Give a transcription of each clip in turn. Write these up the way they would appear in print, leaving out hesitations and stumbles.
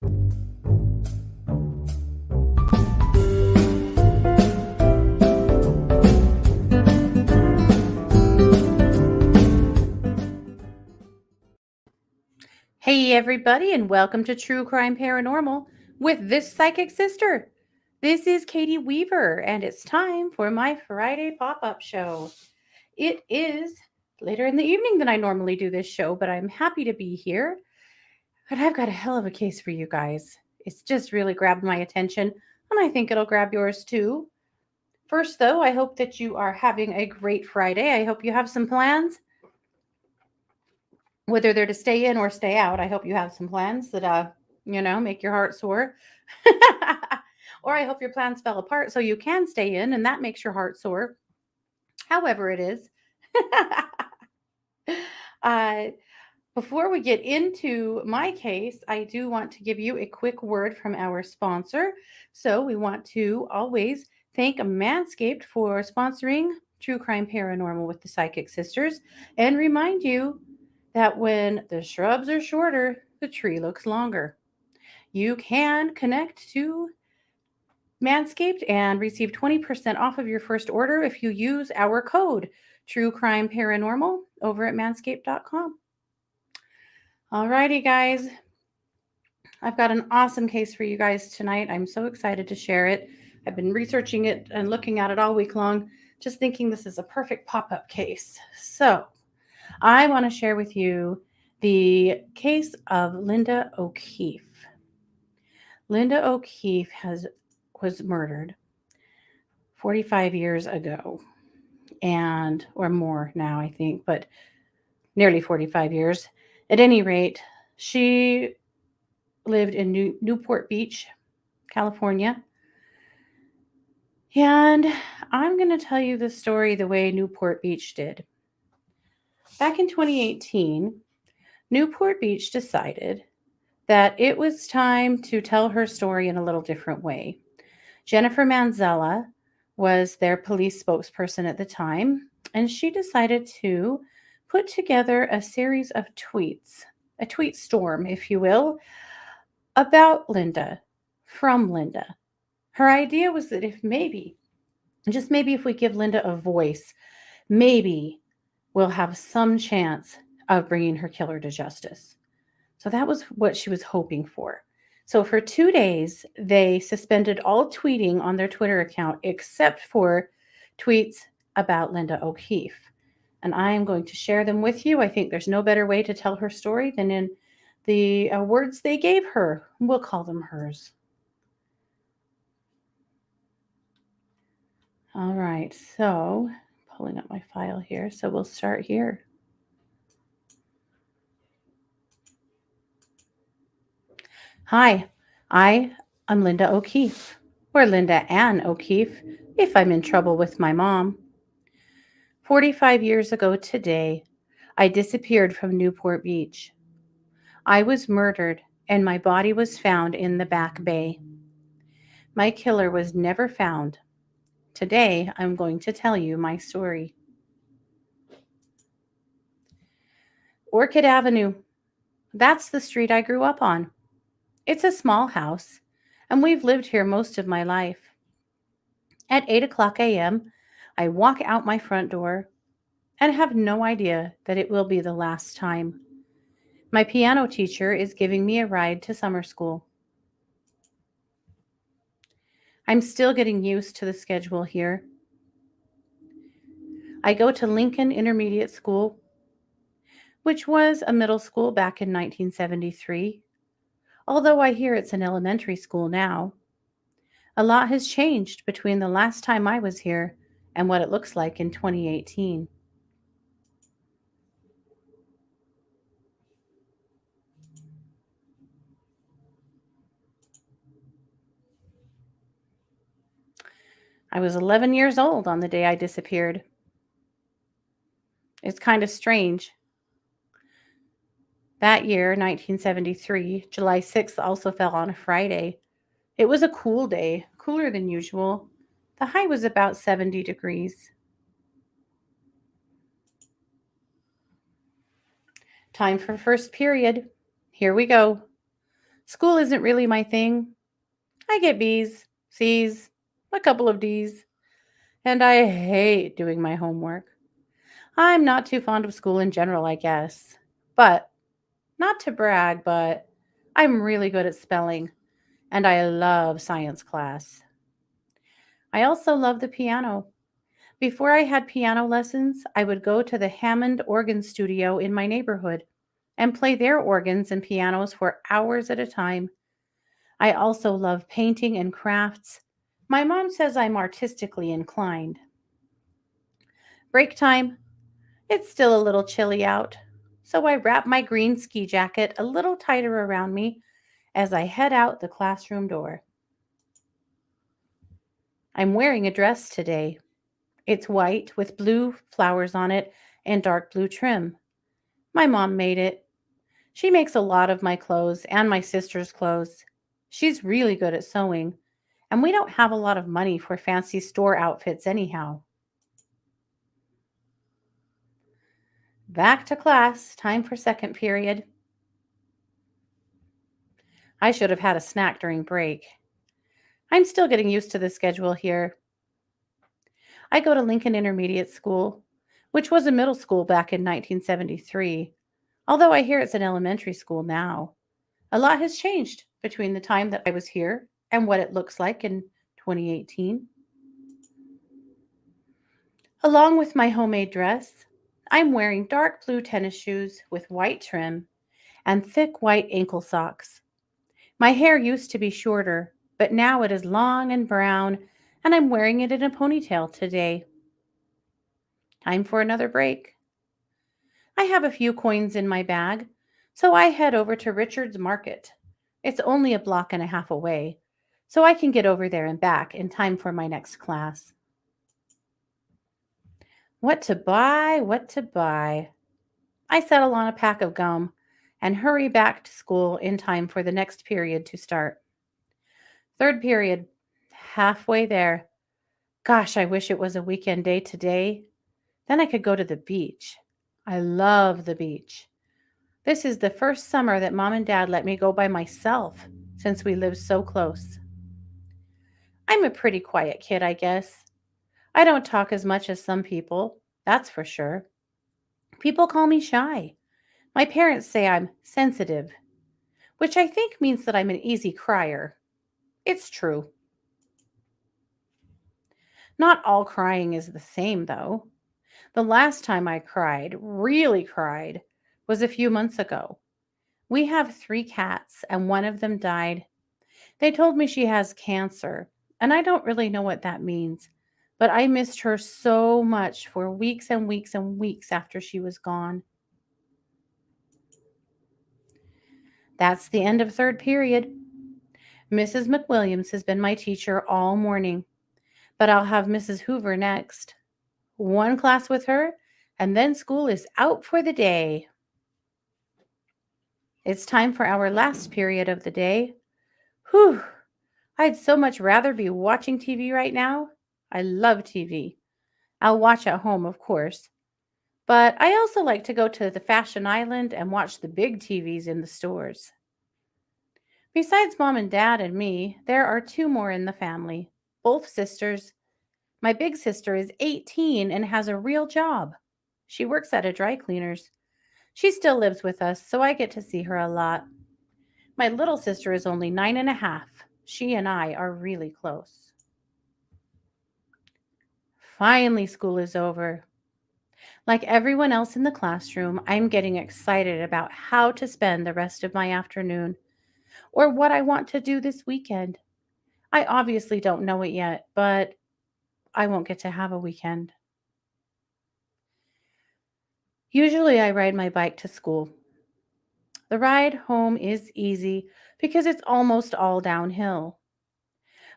Hey, everybody, and welcome to True Crime Paranormal with this psychic sister. This is Katie Weaver, and it's time for my Friday pop up show. It is later in the evening than I normally do this show, but I'm happy to be here. And I've got a hell of a case for you guys. It's just really grabbed my attention, and I think it'll grab yours too. First, though, I hope that you are having a great Friday. I hope you have some plans, whether they're to stay in or stay out. I hope you have some plans that make your heart soar. Or I hope your plans fell apart so you can stay in and that makes your heart soar. However it is. uh, Before we get into my case, I do want to give you a quick word from our sponsor. So we want to always thank Manscaped for sponsoring True Crime Paranormal with the Psychic Sisters and remind you that when the shrubs are shorter, the tree looks longer. You can connect to Manscaped and receive 20% off of your first order if you use our code True Crime Paranormal over at manscaped.com. Alrighty, guys. I've got an awesome case for you guys tonight. I'm so excited to share it. I've been researching it and looking at it all week long, just thinking this is a perfect pop-up case. So I want to share with you the case of Linda O'Keefe. Linda O'Keefe was murdered 45 years ago, or more now, I think, but nearly 45 years. At any rate, she lived in Newport Beach, California. And I'm going to tell you the story the way Newport Beach did. Back in 2018, Newport Beach decided that it was time to tell her story in a little different way. Jennifer Manzella was their police spokesperson at the time, and she decided to put together a series of tweets, a tweet storm, if you will, about Linda, from Linda. Her idea was that just maybe if we give Linda a voice, maybe we'll have some chance of bringing her killer to justice. So that was what she was hoping for. So for 2 days, they suspended all tweeting on their Twitter account except for tweets about Linda O'Keefe. And I am going to share them with you. I think there's no better way to tell her story than in the words they gave her. We'll call them hers. All right, so pulling up my file here. So we'll start here. Hi, I am Linda O'Keefe, or Linda Ann O'Keefe, if I'm in trouble with my mom. 45 years ago today, I disappeared from Newport Beach. I was murdered, and my body was found in the back bay. My killer was never found. Today, I'm going to tell you my story. Orchid Avenue. That's the street I grew up on. It's a small house, and we've lived here most of my life. At 8 o'clock a.m., I walk out my front door and have no idea that it will be the last time. My piano teacher is giving me a ride to summer school. I'm still getting used to the schedule here. I go to Lincoln Intermediate School, which was a middle school back in 1973, although I hear it's an elementary school now. A lot has changed between the last time I was here and what it looks like in 2018. I was 11 years old on the day I disappeared. It's kind of strange. That year, 1973, July 6th also fell on a Friday. It was a cool day, cooler than usual. The high was about 70 degrees. Time for first period. Here we go. School isn't really my thing. I get B's, C's, a couple of D's, and I hate doing my homework. I'm not too fond of school in general, I guess. But, not to brag, but I'm really good at spelling, and I love science class. I also love the piano. Before I had piano lessons, I would go to the Hammond Organ Studio in my neighborhood and play their organs and pianos for hours at a time. I also love painting and crafts. My mom says I'm artistically inclined. Break time. It's still a little chilly out, so I wrap my green ski jacket a little tighter around me as I head out the classroom door. I'm wearing a dress today. It's white with blue flowers on it and dark blue trim. My mom made it. She makes a lot of my clothes and my sister's clothes. She's really good at sewing, and we don't have a lot of money for fancy store outfits anyhow. Back to class, time for second period. I should have had a snack during break. I'm still getting used to the schedule here. I go to Lincoln Intermediate School, which was a middle school back in 1973, although I hear it's an elementary school now. A lot has changed between the time that I was here and what it looks like in 2018. Along with my homemade dress, I'm wearing dark blue tennis shoes with white trim and thick white ankle socks. My hair used to be shorter, but now it is long and brown, and I'm wearing it in a ponytail today. Time for another break. I have a few coins in my bag, so I head over to Richard's Market. It's only a block and a half away, so I can get over there and back in time for my next class. What to buy? What to buy? I settle on a pack of gum and hurry back to school in time for the next period to start. Third period, halfway there. Gosh, I wish it was a weekend day today. Then I could go to the beach. I love the beach. This is the first summer that mom and dad let me go by myself since we live so close. I'm a pretty quiet kid, I guess. I don't talk as much as some people, that's for sure. People call me shy. My parents say I'm sensitive, which I think means that I'm an easy crier. It's true. Not all crying is the same, though. The last time I cried, really cried, was a few months ago. We have three cats, and one of them died. They told me she has cancer, and I don't really know what that means, but I missed her so much for weeks and weeks and weeks after she was gone. That's the end of third period. Mrs. McWilliams has been my teacher all morning, but I'll have Mrs. Hoover next. One class with her, and then school is out for the day. It's time for our last period of the day. Whew, I'd so much rather be watching TV right now. I love TV. I'll watch at home, of course, but I also like to go to the Fashion Island and watch the big TVs in the stores. Besides mom and dad and me, there are two more in the family, both sisters. My big sister is 18 and has a real job. She works at a dry cleaner's. She still lives with us, so I get to see her a lot. My little sister is only 9 and a half. She and I are really close. Finally, school is over. Like everyone else in the classroom, I'm getting excited about how to spend the rest of my afternoon or what I want to do this weekend. I obviously don't know it yet, but I won't get to have a weekend. Usually, I ride my bike to school. The ride home is easy because it's almost all downhill.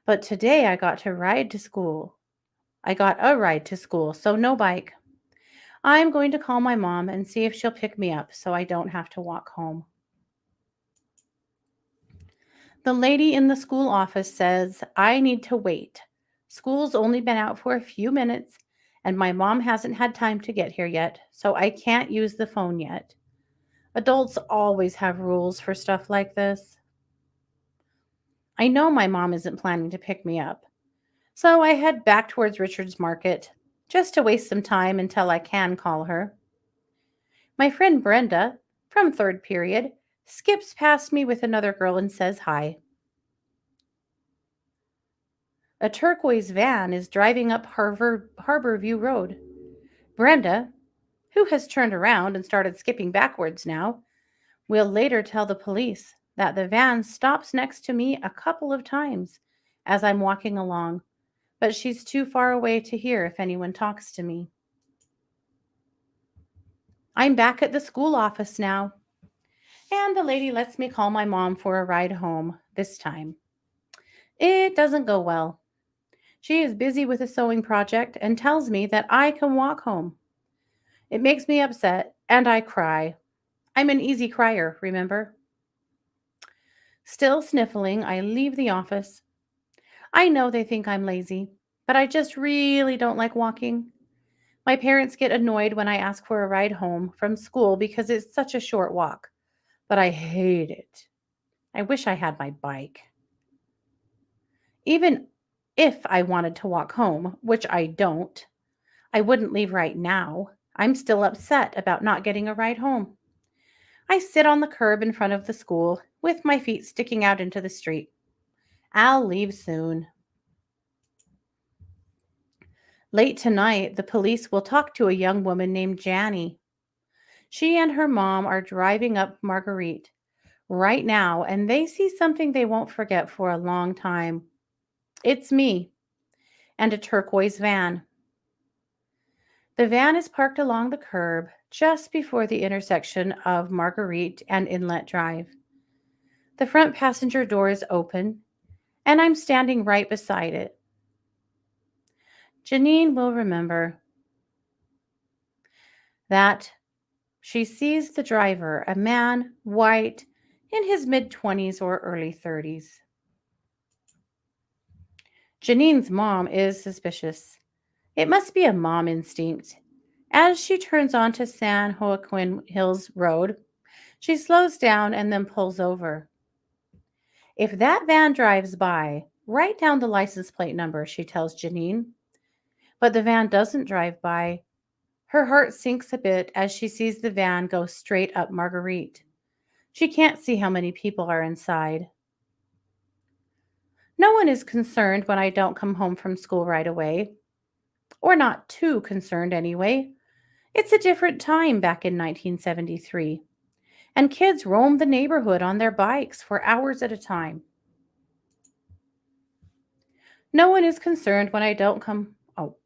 But today I got to ride to school. I got a ride to school, so no bike. I'm going to call my mom and see if she'll pick me up so I don't have to walk home. The lady in the school office says I need to wait. School's only been out for a few minutes, and my mom hasn't had time to get here yet, so I can't use the phone yet. Adults always have rules for stuff like this. I know my mom isn't planning to pick me up, so I head back towards Richard's Market just to waste some time until I can call her. My friend Brenda, from third period, skips past me with another girl and says hi. A turquoise van is driving up Harbor View Road. Brenda, who has turned around and started skipping backwards now, will later tell the police that the van stops next to me a couple of times as I'm walking along, but she's too far away to hear if anyone talks to me. I'm back at the school office now, and the lady lets me call my mom for a ride home this time. It doesn't go well. She is busy with a sewing project and tells me that I can walk home. It makes me upset, and I cry. I'm an easy crier, remember? Still sniffling, I leave the office. I know they think I'm lazy, but I just really don't like walking. My parents get annoyed when I ask for a ride home from school because it's such a short walk, but I hate it. I wish I had my bike. Even if I wanted to walk home, which I don't, I wouldn't leave right now. I'm still upset about not getting a ride home. I sit on the curb in front of the school with my feet sticking out into the street. I'll leave soon. Late tonight, the police will talk to a young woman named Janny. She and her mom are driving up Marguerite right now, and they see something they won't forget for a long time. It's me and a turquoise van. The van is parked along the curb just before the intersection of Marguerite and Inlet Drive. The front passenger door is open, and I'm standing right beside it. Janine will remember that she sees the driver, a man, white, in his mid 20s or early 30s. Janine's mom is suspicious. It must be a mom instinct. As she turns onto San Joaquin Hills Road, she slows down and then pulls over. If that van drives by, write down the license plate number, she tells Janine. But the van doesn't drive by. Her heart sinks a bit as she sees the van go straight up Marguerite. She can't see how many people are inside. No one is concerned when I don't come home from school right away. Or not too concerned anyway. It's a different time back in 1973, and kids roamed the neighborhood on their bikes for hours at a time. No one is concerned when I don't come. Oh,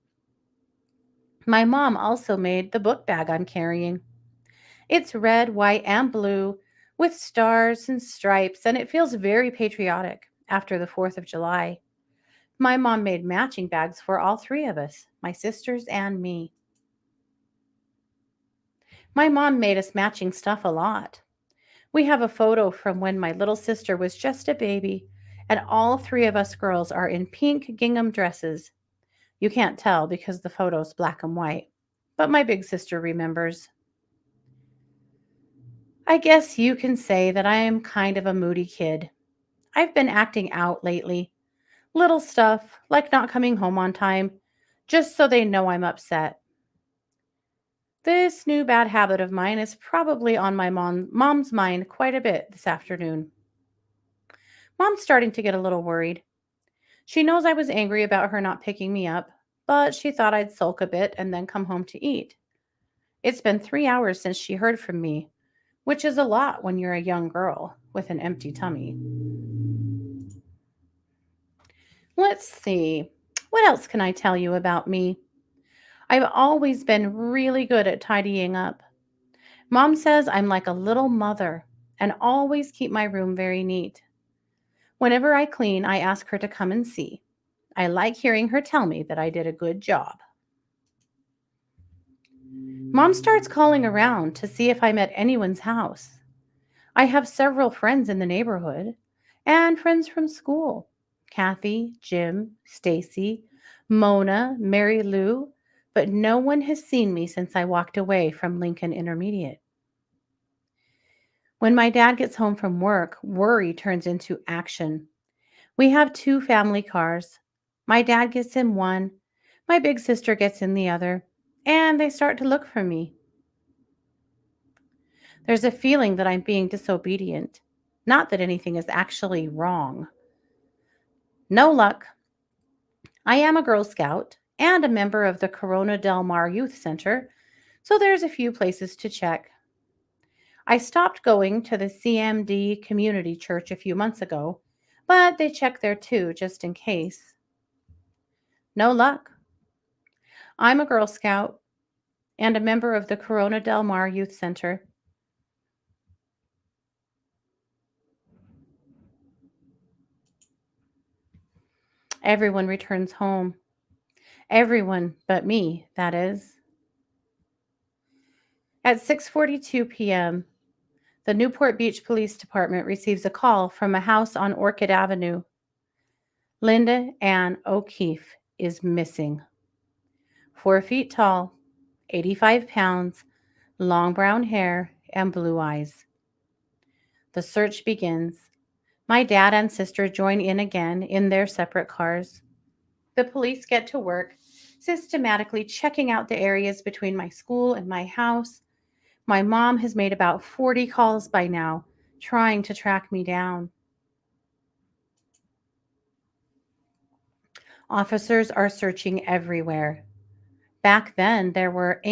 my mom also made the book bag I'm carrying. It's red, white, and blue with stars and stripes, and it feels very patriotic after the 4th of July. My mom made matching bags for all three of us, my sisters and me. My mom made us matching stuff a lot. We have a photo from when my little sister was just a baby, and all three of us girls are in pink gingham dresses. You can't tell because the photo's black and white, but my big sister remembers. I guess you can say that I am kind of a moody kid. I've been acting out lately. Little stuff, like not coming home on time, just so they know I'm upset. This new bad habit of mine is probably on my mom's mind quite a bit this afternoon. Mom's starting to get a little worried. She knows I was angry about her not picking me up, but she thought I'd sulk a bit and then come home to eat. It's been 3 hours since she heard from me, which is a lot when you're a young girl with an empty tummy. Let's see. What else can I tell you about me? I've always been really good at tidying up. Mom says I'm like a little mother and always keep my room very neat. Whenever I clean, I ask her to come and see. I like hearing her tell me that I did a good job. Mom starts calling around to see if I'm at anyone's house. I have several friends in the neighborhood and friends from school. Kathy, Jim, Stacy, Mona, Mary Lou, but no one has seen me since I walked away from Lincoln Intermediate. When my dad gets home from work, worry turns into action. We have two family cars. My dad gets in one, my big sister gets in the other, and they start to look for me. There's a feeling that I'm being disobedient, not that anything is actually wrong. No luck. I am a Girl Scout and a member of the Corona Del Mar Youth Center, so there's a few places to check. I stopped going to the CMD Community Church a few months ago, but they check there too, just in case. No luck. I'm a Girl Scout and a member of the Corona Del Mar Youth Center. Everyone returns home. Everyone but me, that is. At 6:42 p.m., the Newport Beach Police Department receives a call from a house on Orchid Avenue. Linda Ann O'Keefe is missing. 4 feet tall, 85 pounds, long brown hair, and blue eyes. The search begins. My dad and sister join in again in their separate cars. The police get to work, systematically checking out the areas between my school and my house. My mom has made about 40 calls by now, trying to track me down. Officers are searching everywhere. Back then, there were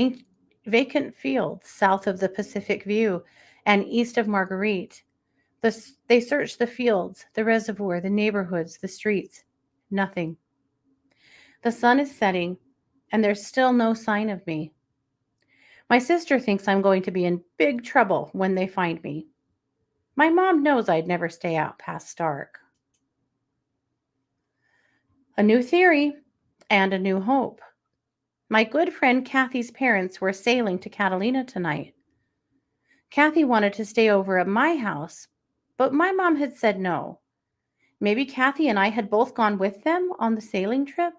vacant fields south of the Pacific View and east of Marguerite. They searched the fields, the reservoir, the neighborhoods, the streets. Nothing. The sun is setting, and there's still no sign of me. My sister thinks I'm going to be in big trouble when they find me. My mom knows I'd never stay out past dark. A new theory and a new hope. My good friend Kathy's parents were sailing to Catalina tonight. Kathy wanted to stay over at my house, but my mom had said no. Maybe Kathy and I had both gone with them on the sailing trip?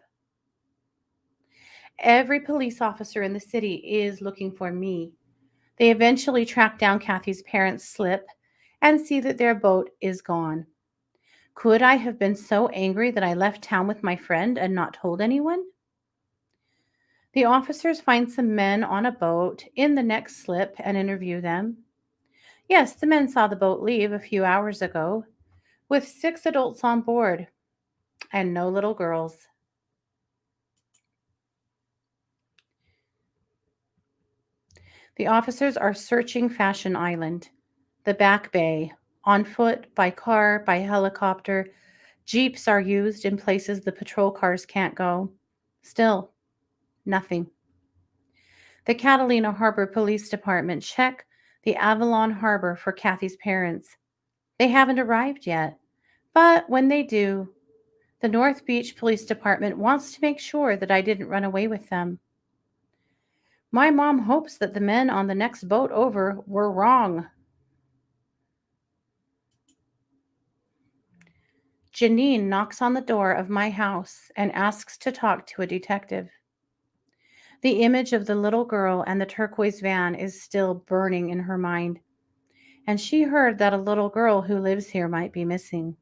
Every police officer in the city is looking for me. They eventually track down Kathy's parents' slip and see that their boat is gone. Could I have been so angry that I left town with my friend and not told anyone? The officers find some men on a boat in the next slip and interview them. Yes, the men saw the boat leave a few hours ago with 6 adults on board and no little girls. The officers are searching Fashion Island, the Back Bay, on foot, by car, by helicopter. Jeeps are used in places the patrol cars can't go. Still, nothing. The Catalina Harbor Police Department check the Avalon Harbor for Kathy's parents. They haven't arrived yet, but when they do, the North Beach Police Department wants to make sure that I didn't run away with them. My mom hopes that the men on the next boat over were wrong. Janine knocks on the door of my house and asks to talk to a detective. The image of the little girl and the turquoise van is still burning in her mind, and she heard that a little girl who lives here might be missing.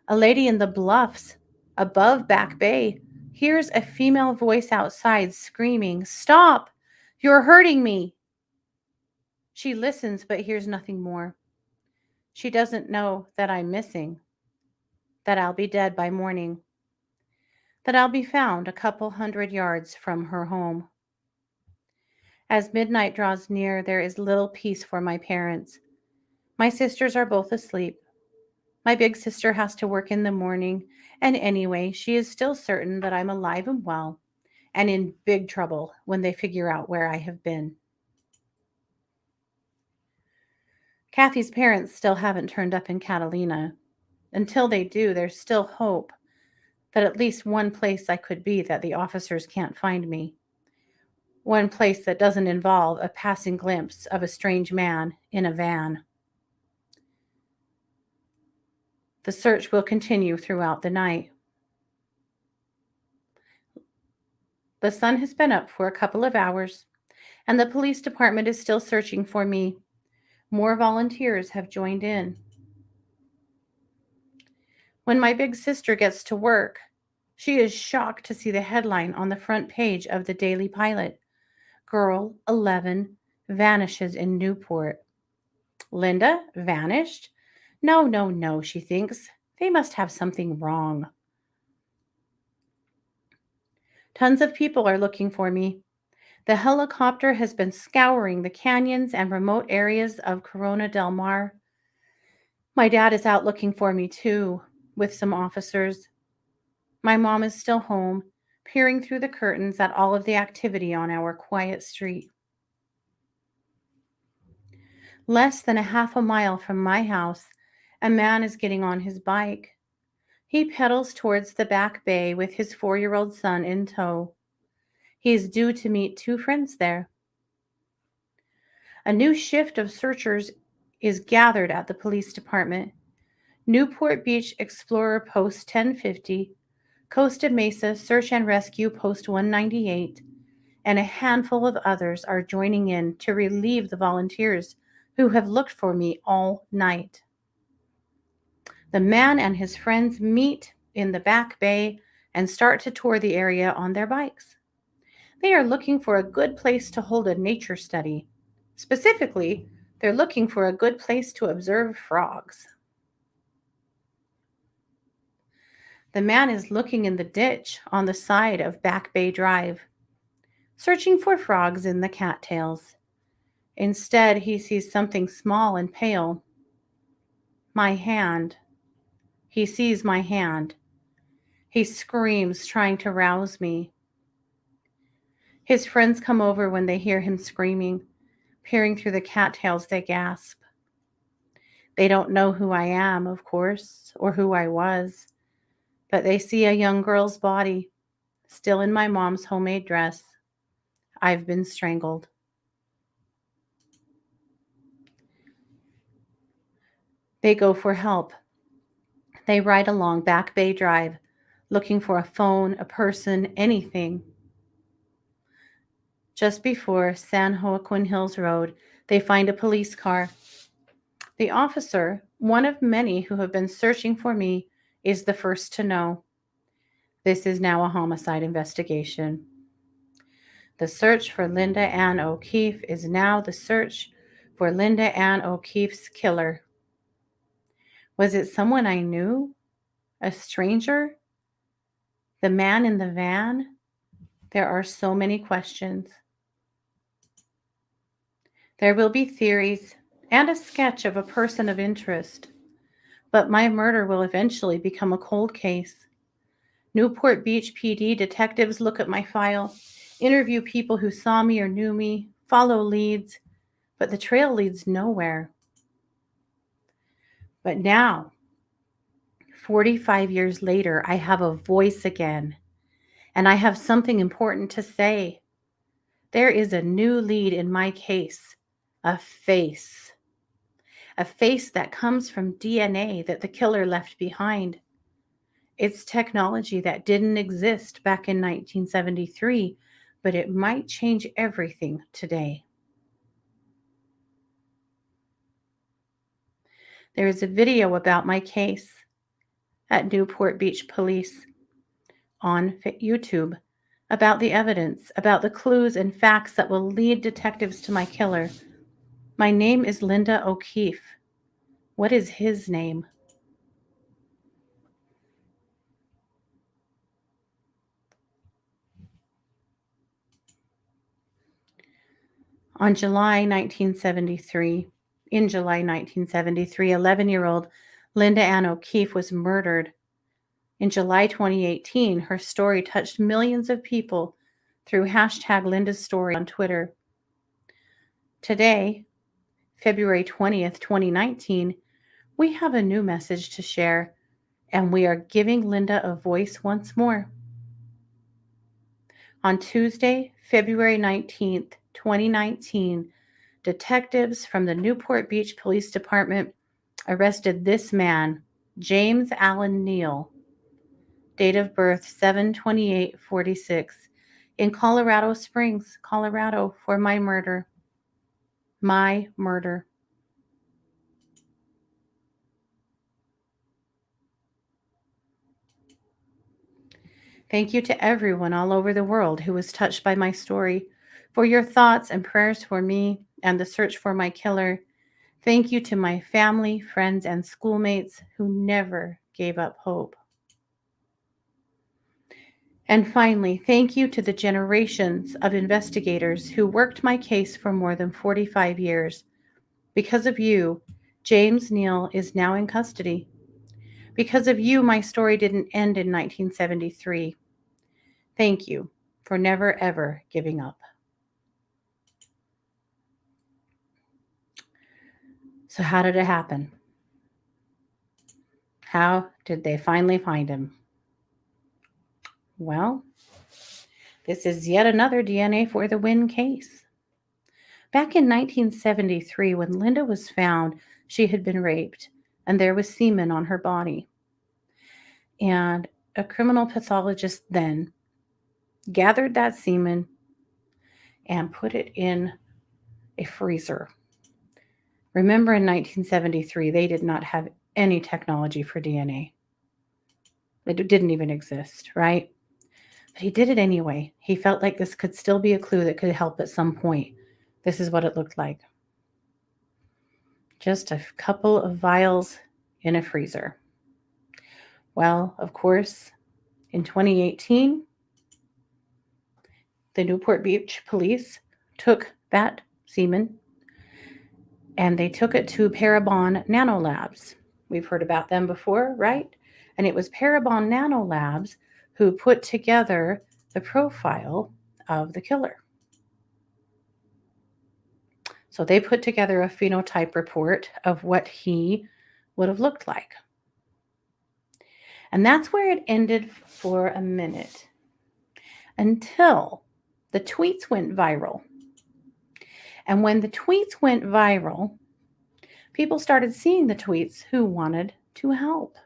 A lady in the bluffs above Back Bay hears a female voice outside screaming, "Stop! You're hurting me!" She listens but hears nothing more. She doesn't know that I'm missing, that I'll be dead by morning, that I'll be found a couple hundred yards from her home. As midnight draws near, there is little peace for my parents. My sisters are both asleep. My big sister has to work in the morning, and anyway, she is still certain that I'm alive and well and in big trouble when they figure out where I have been. Kathy's parents still haven't turned up in Catalina. Until they do, there's still hope that at least one place I could be that the officers can't find me. One place that doesn't involve a passing glimpse of a strange man in a van. The search will continue throughout the night. The sun has been up for a couple of hours, and the police department is still searching for me. More volunteers have joined in. When my big sister gets to work, she is shocked to see the headline on the front page of the Daily Pilot: Girl 11 vanishes in Newport. Linda vanished? No, no, no, she thinks. They must have something wrong. Tons of people are looking for me. The helicopter has been scouring the canyons and remote areas of Corona del Mar. My dad is out looking for me too, with some officers. My mom is still home, peering through the curtains at all of the activity on our quiet street. Less than a half a mile from my house, a man is getting on his bike. He pedals towards the back bay with his 4-year-old son in tow. He is due to meet two friends there. A new shift of searchers is gathered at the police department. Newport Beach Explorer Post 1050, Costa Mesa Search and Rescue Post 198, and a handful of others are joining in to relieve the volunteers who have looked for me all night. The man and his friends meet in the back bay and start to tour the area on their bikes. They are looking for a good place to hold a nature study. Specifically, they're looking for a good place to observe frogs. The man is looking in the ditch on the side of Back Bay Drive, searching for frogs in the cattails. Instead, he sees something small and pale. My hand. He sees my hand. He screams, trying to rouse me. His friends come over when they hear him screaming. Peering through the cattails, they gasp. They don't know who I am, of course, or who I was, but they see a young girl's body, still in my mom's homemade dress. I've been strangled. They go for help. They ride along Back Bay Drive, looking for a phone, a person, anything. Just before San Joaquin Hills Road, they find a police car. The officer, one of many who have been searching for me, is the first to know. This is now a homicide investigation. The search for Linda Ann O'Keefe is now the search for Linda Ann O'Keefe's killer. Was it someone I knew? A stranger? The man in the van? There are so many questions. There will be theories and a sketch of a person of interest, but my murder will eventually become a cold case. Newport Beach PD detectives look at my file, interview people who saw me or knew me, follow leads, but the trail leads nowhere. But now, 45 years later, I have a voice again, and I have something important to say. There is a new lead in my case, a face that comes from DNA that the killer left behind. It's technology that didn't exist back in 1973, but it might change everything today. There is a video about my case at Newport Beach Police on YouTube about the evidence, about the clues and facts that will lead detectives to my killer. My name is Linda O'Keefe. What is his name? In July 1973, 11-year-old Linda Ann O'Keefe was murdered. In July 2018, her story touched millions of people through hashtag Linda's Story on Twitter. Today, February 20th, 2019, we have a new message to share, and we are giving Linda a voice once more. On Tuesday, February 19th, 2019, detectives from the Newport Beach Police Department arrested this man, James Allen Neal, date of birth 7/28/46, in Colorado Springs, Colorado, for my murder. My murder. Thank you to everyone all over the world who was touched by my story, for your thoughts and prayers for me and the search for my killer. Thank you to my family, friends, and schoolmates who never gave up hope. And finally, thank you to the generations of investigators who worked my case for more than 45 years. Because of you, James Neal is now in custody. Because of you, my story didn't end in 1973. Thank you for never, ever giving up. So, how did it happen? How did they finally find him? Well, this is yet another DNA for the win case. Back in 1973, when Linda was found, she had been raped and there was semen on her body. And a criminal pathologist then gathered that semen and put it in a freezer. Remember, in 1973, they did not have any technology for DNA. It didn't even exist, right? But he did it anyway. He felt like this could still be a clue that could help at some point. This is what it looked like. Just a couple of vials in a freezer. Well, of course, in 2018, the Newport Beach police took that semen and they took it to Parabon Nanolabs. We've heard about them before, right? And it was Parabon Nanolabs who put together the profile of the killer. So they put together a phenotype report of what he would have looked like. And that's where it ended for a minute until the tweets went viral. And when the tweets went viral, people started seeing the tweets who wanted to help.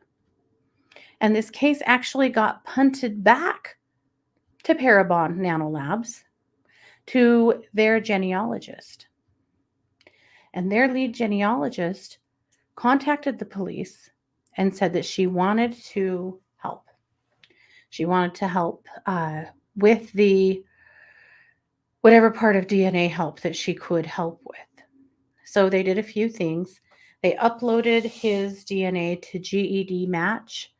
And this case actually got punted back to Parabon Nanolabs to their genealogist. And their lead genealogist contacted the police and said that she wanted to help. She wanted to help with the whatever part of DNA help that she could help with. So they did a few things. They uploaded his DNA to GED Match.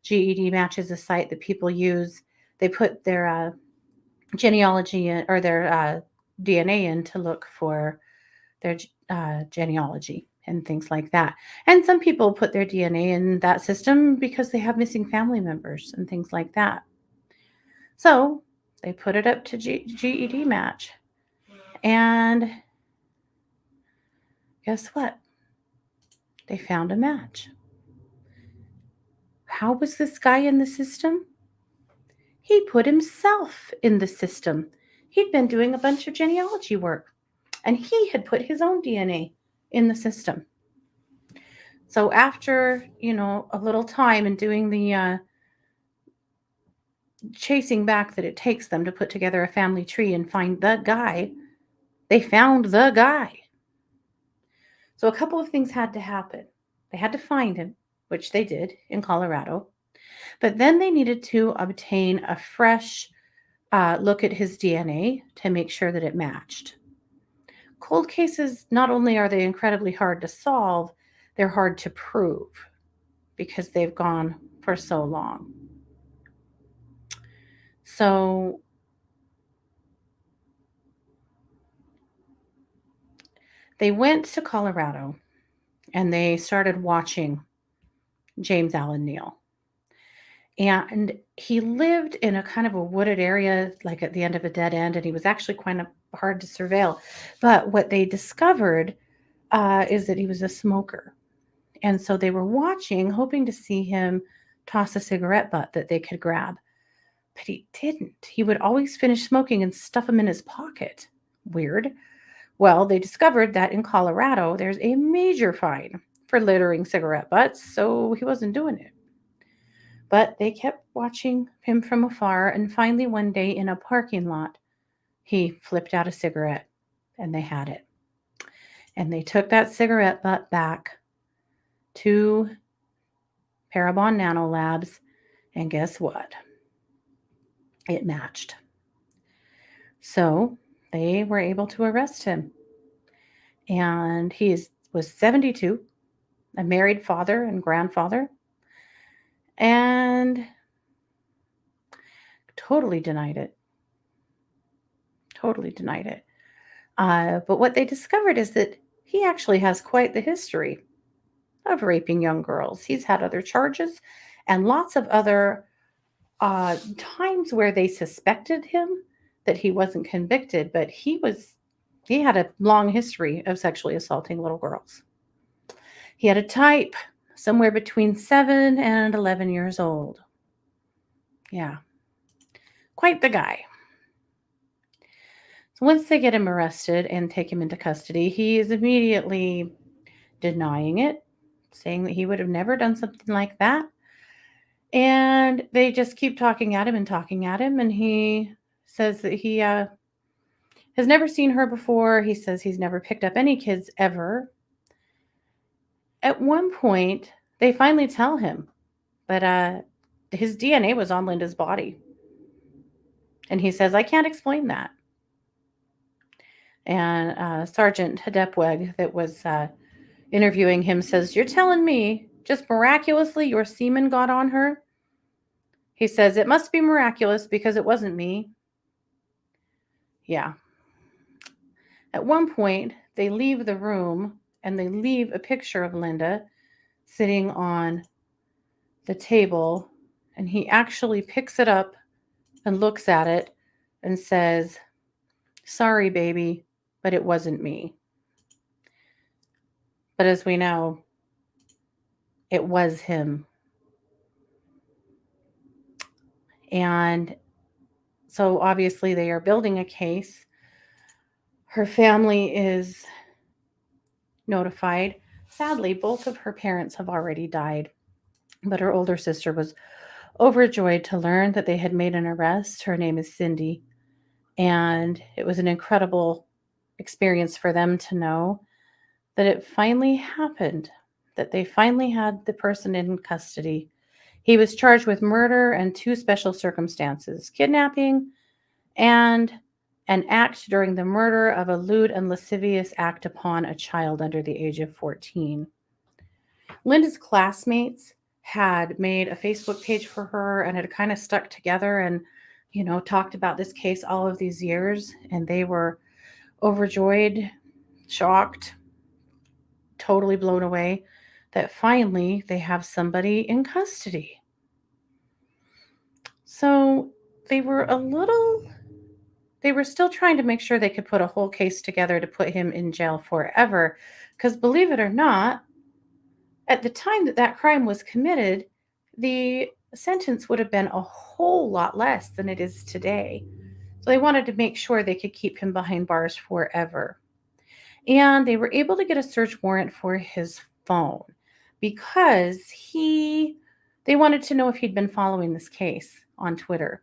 GED Match is a site that people use. They put their genealogy in, or their DNA in to look for their genealogy and things like that. And some people put their DNA in that system because they have missing family members and things like that. So they put it up to GED Match. And guess what? They found a match. How was this guy in the system? He put himself in the system. He'd been doing a bunch of genealogy work, and he had put his own DNA in the system. So after, a little time and doing the chasing back that it takes them to put together a family tree and find the guy, they found the guy. So a couple of things had to happen. They had to find him, which they did in Colorado. But then they needed to obtain a fresh look at his DNA to make sure that it matched. Cold cases, not only are they incredibly hard to solve, they're hard to prove because they've gone for so long. So they went to Colorado and they started watching James Allen Neal. And he lived in a kind of a wooded area, like at the end of a dead end, and he was actually quite hard to surveil. But what they discovered is that he was a smoker. And so they were watching, hoping to see him toss a cigarette butt that they could grab. But he didn't. He would always finish smoking and stuff them in his pocket. Weird. Well, they discovered that in Colorado, there's a major fine for littering cigarette butts, so he wasn't doing it. But they kept watching him from afar, and finally one day in a parking lot, he flipped out a cigarette, and they had it. And they took that cigarette butt back to Parabon Nanolabs, and guess what? It matched. So they were able to arrest him. And was 72, a married father and grandfather, and totally denied it. Totally denied it. But what they discovered is that he actually has quite the history of raping young girls. He's had other charges and lots of other times where they suspected him that he wasn't convicted, but he had a long history of sexually assaulting little girls. He had a type somewhere between 7 and 11 years old. Yeah, quite the guy. So once they get him arrested and take him into custody, he is immediately denying it, saying that he would have never done something like that. And they just keep talking at him and talking at him. And he says that he has never seen her before. He says he's never picked up any kids ever. At one point, they finally tell him that his DNA was on Linda's body. And he says, I can't explain that. And Sergeant Hedepweg, that was interviewing him, says, you're telling me just miraculously your semen got on her? He says, it must be miraculous because it wasn't me. Yeah. At one point, they leave the room and they leave a picture of Linda sitting on the table. And he actually picks it up and looks at it and says, sorry, baby, but it wasn't me. But as we know, it was him. And so obviously they are building a case. Her family is notified. Sadly, both of her parents have already died, but her older sister was overjoyed to learn that they had made an arrest. Her name is Cindy, and it was an incredible experience for them to know that it finally happened, that they finally had the person in custody. He was charged with murder and 2 special circumstances, kidnapping and an act during the murder of a lewd and lascivious act upon a child under the age of 14. Linda's classmates had made a Facebook page for her and had kind of stuck together and, talked about this case all of these years. And they were overjoyed, shocked, totally blown away that finally they have somebody in custody. So they were still trying to make sure they could put a whole case together to put him in jail forever. Because believe it or not, at the time that crime was committed, the sentence would have been a whole lot less than it is today. So they wanted to make sure they could keep him behind bars forever. And they were able to get a search warrant for his phone because they wanted to know if he'd been following this case on Twitter,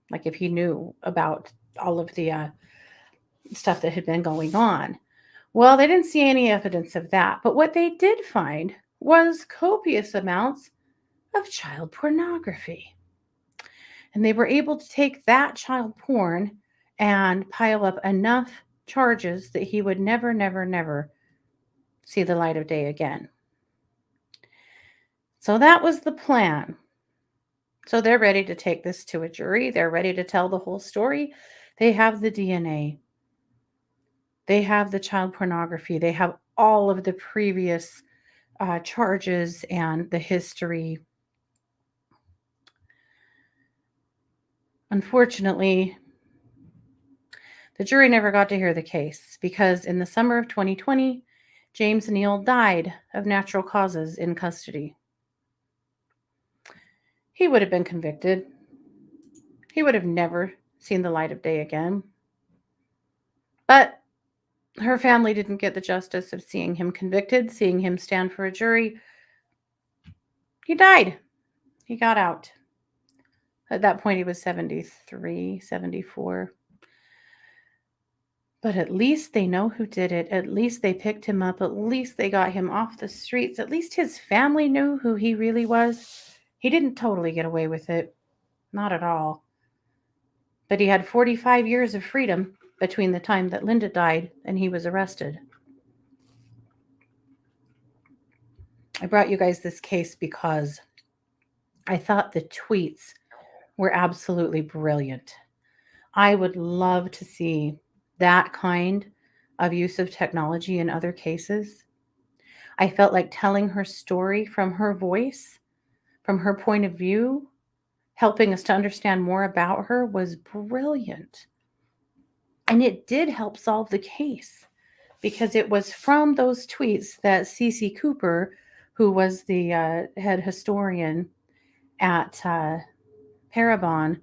like if he knew about all of the stuff that had been going on. Well, they didn't see any evidence of that. But what they did find was copious amounts of child pornography. And they were able to take that child porn and pile up enough charges that he would never, never, never see the light of day again. So that was the plan. So they're ready to take this to a jury. They're ready to tell the whole story. They have the DNA. They have the child pornography. They have all of the previous charges and the history. Unfortunately, the jury never got to hear the case because in the summer of 2020, James Neal died of natural causes in custody. He would have been convicted. He would have never seen the light of day again. But her family didn't get the justice of seeing him convicted, seeing him stand for a jury. He died. He got out. At that point, he was 73, 74. But at least they know who did it. At least they picked him up. At least they got him off the streets. At least his family knew who he really was. He didn't totally get away with it. Not at all. but he had 45 years of freedom between the time that Linda died and he was arrested. I brought you guys this case because I thought the tweets were absolutely brilliant. I would love to see that kind of use of technology in other cases. I felt like telling her story from her voice, from her point of view, helping us to understand more about her was brilliant. And it did help solve the case because it was from those tweets that Cece Cooper, who was the head historian at Parabon,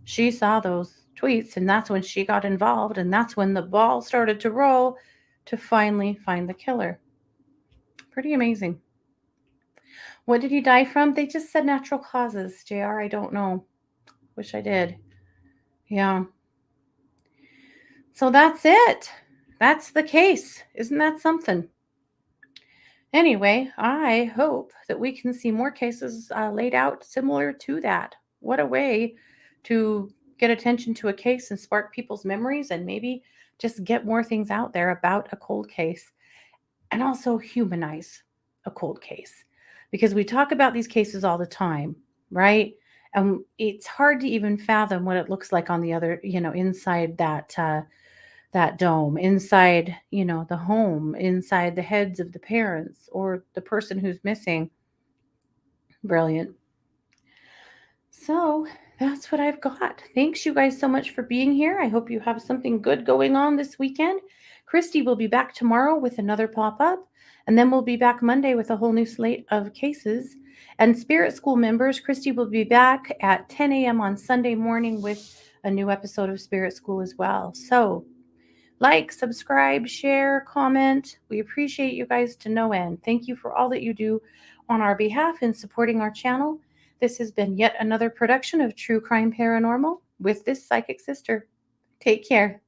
she saw those tweets and that's when she got involved and that's when the ball started to roll to finally find the killer. Pretty amazing. What did he die from? They just said natural causes, JR. I don't know. Wish I did. Yeah. So that's it. That's the case. Isn't that something? Anyway, I hope that we can see more cases laid out similar to that. What a way to get attention to a case and spark people's memories and maybe just get more things out there about a cold case and also humanize a cold case because we talk about these cases all the time, right? And it's hard to even fathom what it looks like on the other, inside that dome, inside, the home, inside the heads of the parents or the person who's missing. Brilliant. So that's what I've got. Thanks, you guys, so much for being here. I hope you have something good going on this weekend. Christy will be back tomorrow with another pop up, and then we'll be back Monday with a whole new slate of cases. And Spirit School members, Christy will be back at 10 a.m. on Sunday morning with a new episode of Spirit School as well. So, like, subscribe, share, comment. We appreciate you guys to no end. Thank you for all that you do on our behalf in supporting our channel. This has been yet another production of True Crime Paranormal with this psychic sister. Take care.